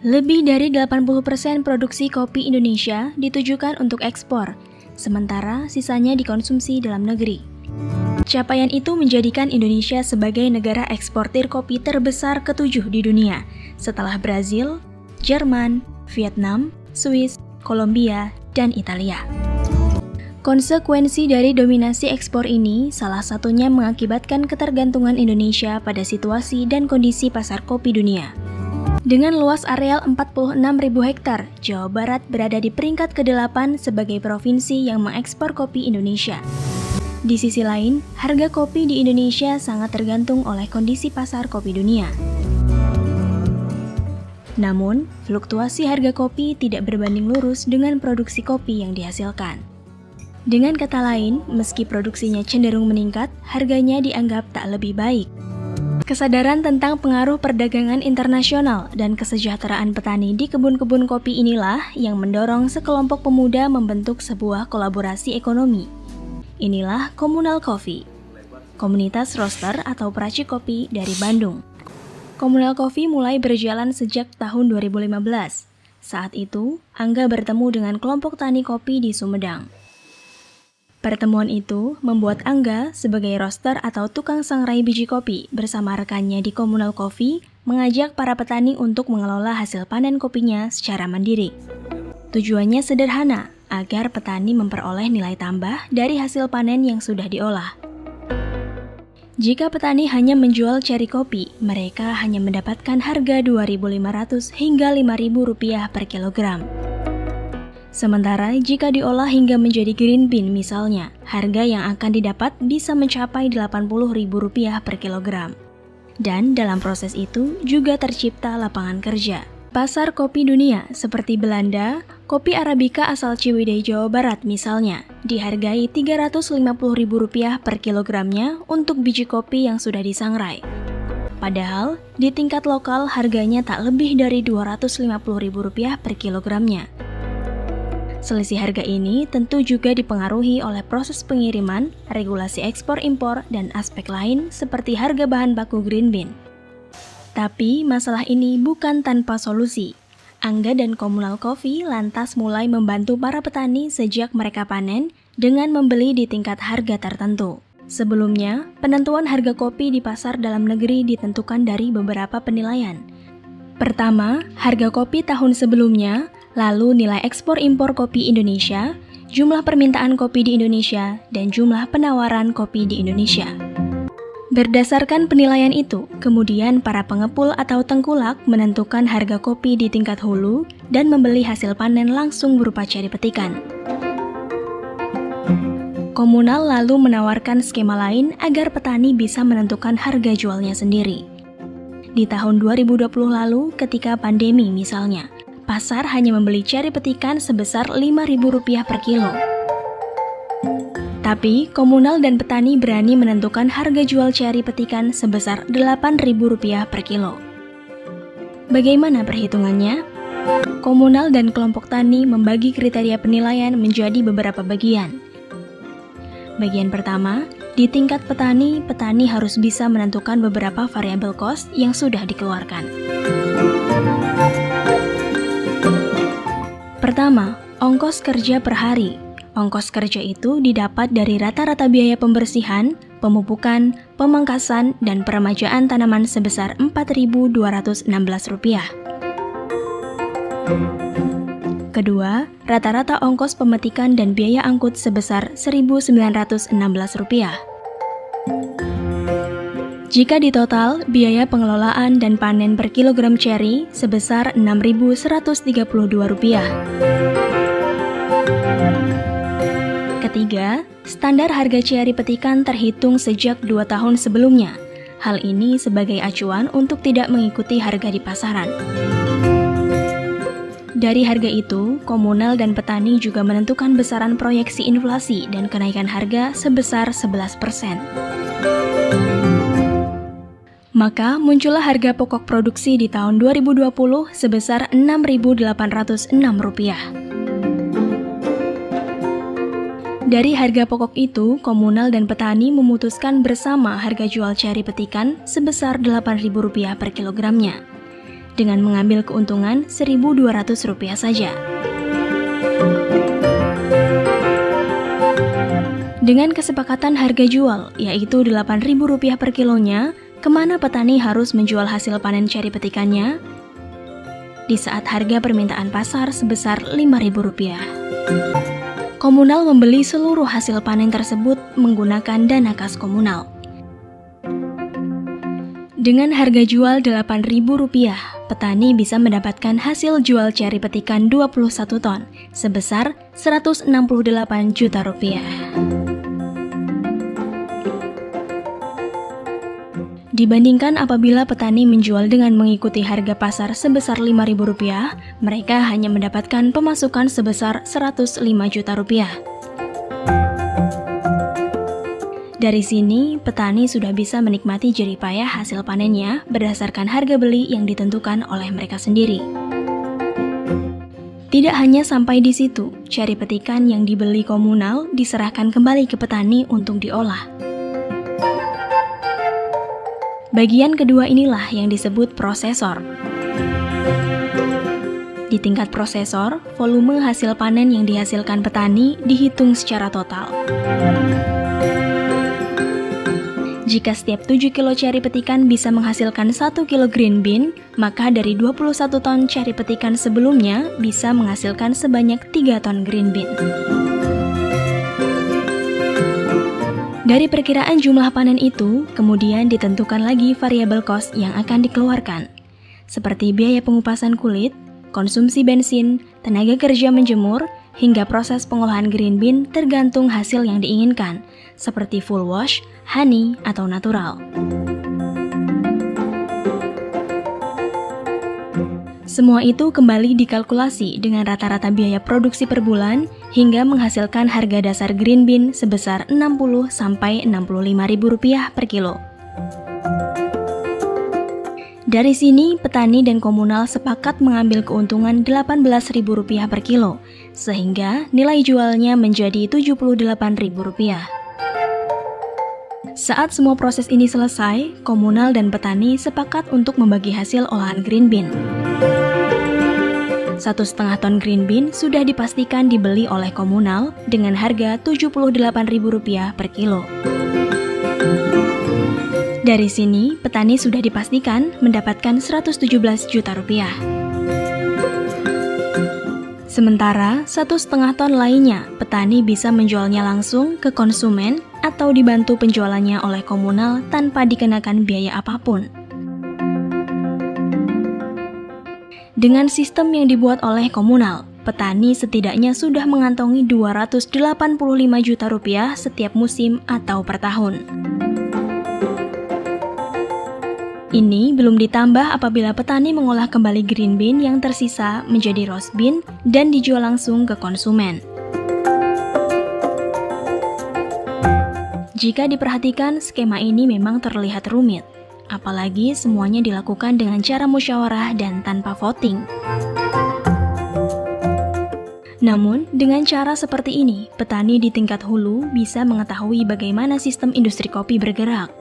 Lebih dari 80% produksi kopi Indonesia ditujukan untuk ekspor, sementara sisanya dikonsumsi dalam negeri. Capaian itu menjadikan Indonesia sebagai negara eksportir kopi terbesar ke-7 di dunia, setelah Brazil, Jerman, Vietnam, Swiss, Kolombia, dan Italia. Konsekuensi dari dominasi ekspor ini salah satunya mengakibatkan ketergantungan Indonesia pada situasi dan kondisi pasar kopi dunia. Dengan luas areal 46.000 hektar, Jawa Barat berada di peringkat ke-8 sebagai provinsi yang mengekspor kopi Indonesia. Di sisi lain, harga kopi di Indonesia sangat tergantung oleh kondisi pasar kopi dunia. Namun, fluktuasi harga kopi tidak berbanding lurus dengan produksi kopi yang dihasilkan. Dengan kata lain, meski produksinya cenderung meningkat, harganya dianggap tak lebih baik. Kesadaran tentang pengaruh perdagangan internasional dan kesejahteraan petani di kebun-kebun kopi inilah yang mendorong sekelompok pemuda membentuk sebuah kolaborasi ekonomi. Inilah Komunal Coffee, komunitas roaster atau peracik kopi dari Bandung. Komunal Coffee mulai berjalan sejak tahun 2015. Saat itu, Angga bertemu dengan kelompok tani kopi di Sumedang. Pertemuan itu membuat Angga sebagai roaster atau tukang sangrai biji kopi bersama rekannya di Komunal Coffee mengajak para petani untuk mengelola hasil panen kopinya secara mandiri. Tujuannya sederhana, agar petani memperoleh nilai tambah dari hasil panen yang sudah diolah. Jika petani hanya menjual ceri kopi, mereka hanya mendapatkan harga Rp2.500 hingga Rp5.000 per kilogram. Sementara jika diolah hingga menjadi green bean misalnya, harga yang akan didapat bisa mencapai Rp80.000 per kilogram. Dan dalam proses itu juga tercipta lapangan kerja. Pasar kopi dunia seperti Belanda, kopi Arabica asal Ciwidey, Jawa Barat misalnya, dihargai Rp350.000 per kilogramnya untuk biji kopi yang sudah disangrai. Padahal, di tingkat lokal harganya tak lebih dari Rp250.000 per kilogramnya. Selisih harga ini tentu juga dipengaruhi oleh proses pengiriman, regulasi ekspor-impor, dan aspek lain seperti harga bahan baku green bean. Tapi masalah ini bukan tanpa solusi. Angga dan Komunal Coffee lantas mulai membantu para petani sejak mereka panen dengan membeli di tingkat harga tertentu. Sebelumnya, penentuan harga kopi di pasar dalam negeri ditentukan dari beberapa penilaian. Pertama, harga kopi tahun sebelumnya, lalu nilai ekspor-impor kopi Indonesia, jumlah permintaan kopi di Indonesia, dan jumlah penawaran kopi di Indonesia. Berdasarkan penilaian itu, kemudian para pengepul atau tengkulak menentukan harga kopi di tingkat hulu dan membeli hasil panen langsung berupa ceri petikan. Komunal lalu menawarkan skema lain agar petani bisa menentukan harga jualnya sendiri. Di tahun 2020 lalu, ketika pandemi misalnya, pasar hanya membeli ceri petikan sebesar Rp5.000 per kilo. Tapi, komunal dan petani berani menentukan harga jual ceri petikan sebesar Rp8.000 per kilo. Bagaimana perhitungannya? Komunal dan kelompok tani membagi kriteria penilaian menjadi beberapa bagian. Bagian pertama, di tingkat petani, petani harus bisa menentukan beberapa variabel cost yang sudah dikeluarkan. Pertama, ongkos kerja per hari. Ongkos kerja itu didapat dari rata-rata biaya pembersihan, pemupukan, pemangkasan, dan peremajaan tanaman sebesar Rp4.216. Kedua, rata-rata ongkos pemetikan dan biaya angkut sebesar Rp1.916. Jika ditotal, biaya pengelolaan dan panen per kilogram ceri sebesar Rp6.132. Ketiga, standar harga ceri petikan terhitung sejak 2 tahun sebelumnya. Hal ini sebagai acuan untuk tidak mengikuti harga di pasaran. Dari harga itu, komunal dan petani juga menentukan besaran proyeksi inflasi dan kenaikan harga sebesar 11%. Maka muncullah harga pokok produksi di tahun 2020 sebesar Rp6.806. Dari harga pokok itu, komunal dan petani memutuskan bersama harga jual ceri petikan sebesar Rp8.000 per kilogramnya. dengan mengambil keuntungan Rp1.200 saja. Dengan kesepakatan harga jual, yaitu Rp8.000 per kilonya, kemana petani harus menjual hasil panen ceri petikannya? Di saat harga permintaan pasar sebesar Rp5.000. Komunal membeli seluruh hasil panen tersebut menggunakan dana kas komunal. Dengan harga jual Rp8.000, petani bisa mendapatkan hasil jual ceri petikan 21 ton sebesar Rp168 juta. Dibandingkan apabila petani menjual dengan mengikuti harga pasar sebesar Rp5.000, mereka hanya mendapatkan pemasukan sebesar Rp105 juta. Dari sini, petani sudah bisa menikmati jerih payah hasil panennya berdasarkan harga beli yang ditentukan oleh mereka sendiri. Tidak hanya sampai di situ, ceri petikan yang dibeli komunal diserahkan kembali ke petani untuk diolah. Bagian kedua inilah yang disebut prosesor. Di tingkat prosesor, volume hasil panen yang dihasilkan petani dihitung secara total. Jika setiap 7 kilo ceri petikan bisa menghasilkan 1 kilo green bean, maka dari 21 ton ceri petikan sebelumnya bisa menghasilkan sebanyak 3 ton green bean. Dari perkiraan jumlah panen itu, kemudian ditentukan lagi variabel cost yang akan dikeluarkan, seperti biaya pengupasan kulit, konsumsi bensin, tenaga kerja menjemur, hingga proses pengolahan green bean tergantung hasil yang diinginkan, seperti full wash, honey, atau natural. Semua itu kembali dikalkulasi dengan rata-rata biaya produksi per bulan hingga menghasilkan harga dasar green bean sebesar Rp60-Rp65.000 per kilo. Dari sini, petani dan komunal sepakat mengambil keuntungan Rp18.000 per kilo, sehingga nilai jualnya menjadi Rp78.000. Saat semua proses ini selesai, komunal dan petani sepakat untuk membagi hasil olahan green bean. 1,5 ton green bean sudah dipastikan dibeli oleh komunal dengan harga Rp78.000 per kilo. Dari sini, petani sudah dipastikan mendapatkan Rp117 juta. Sementara, 1,5 ton lainnya, petani bisa menjualnya langsung ke konsumen atau dibantu penjualannya oleh komunal tanpa dikenakan biaya apapun. Dengan sistem yang dibuat oleh komunal, petani setidaknya sudah mengantongi Rp285 juta setiap musim atau per tahun. Ini belum ditambah apabila petani mengolah kembali green bean yang tersisa menjadi roast bean dan dijual langsung ke konsumen. Jika diperhatikan, skema ini memang terlihat rumit, apalagi semuanya dilakukan dengan cara musyawarah dan tanpa voting. Namun, dengan cara seperti ini, petani di tingkat hulu bisa mengetahui bagaimana sistem industri kopi bergerak.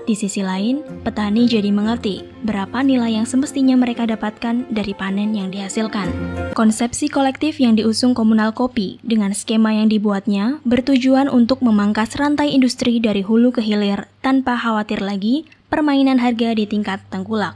Di sisi lain, petani jadi mengerti berapa nilai yang semestinya mereka dapatkan dari panen yang dihasilkan. Konsepsi kolektif yang diusung komunal kopi dengan skema yang dibuatnya bertujuan untuk memangkas rantai industri dari hulu ke hilir tanpa khawatir lagi permainan harga di tingkat tengkulak.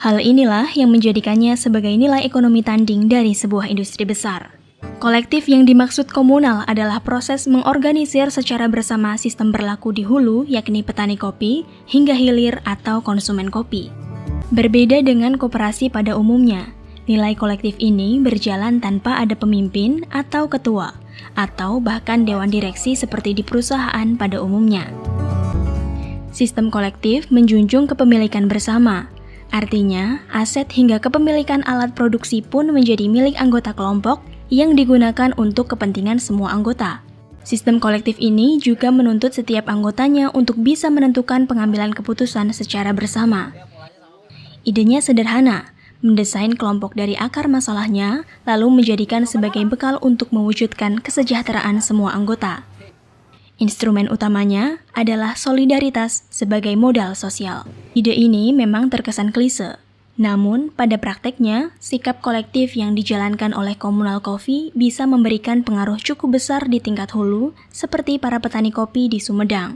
Hal inilah yang menjadikannya sebagai nilai ekonomi tanding dari sebuah industri besar. Kolektif yang dimaksud komunal adalah proses mengorganisir secara bersama sistem berlaku di hulu, yakni petani kopi, hingga hilir atau konsumen kopi. Berbeda dengan koperasi pada umumnya, nilai kolektif ini berjalan tanpa ada pemimpin atau ketua, atau bahkan dewan direksi seperti di perusahaan pada umumnya. Sistem kolektif menjunjung kepemilikan bersama. Artinya, aset hingga kepemilikan alat produksi pun menjadi milik anggota kelompok yang digunakan untuk kepentingan semua anggota. Sistem kolektif ini juga menuntut setiap anggotanya untuk bisa menentukan pengambilan keputusan secara bersama. Idenya sederhana, mendesain kelompok dari akar masalahnya, lalu menjadikan sebagai bekal untuk mewujudkan kesejahteraan semua anggota. Instrumen utamanya adalah solidaritas sebagai modal sosial. Ide ini memang terkesan klise, namun pada prakteknya, sikap kolektif yang dijalankan oleh Komunal Kopi bisa memberikan pengaruh cukup besar di tingkat hulu, seperti para petani kopi di Sumedang.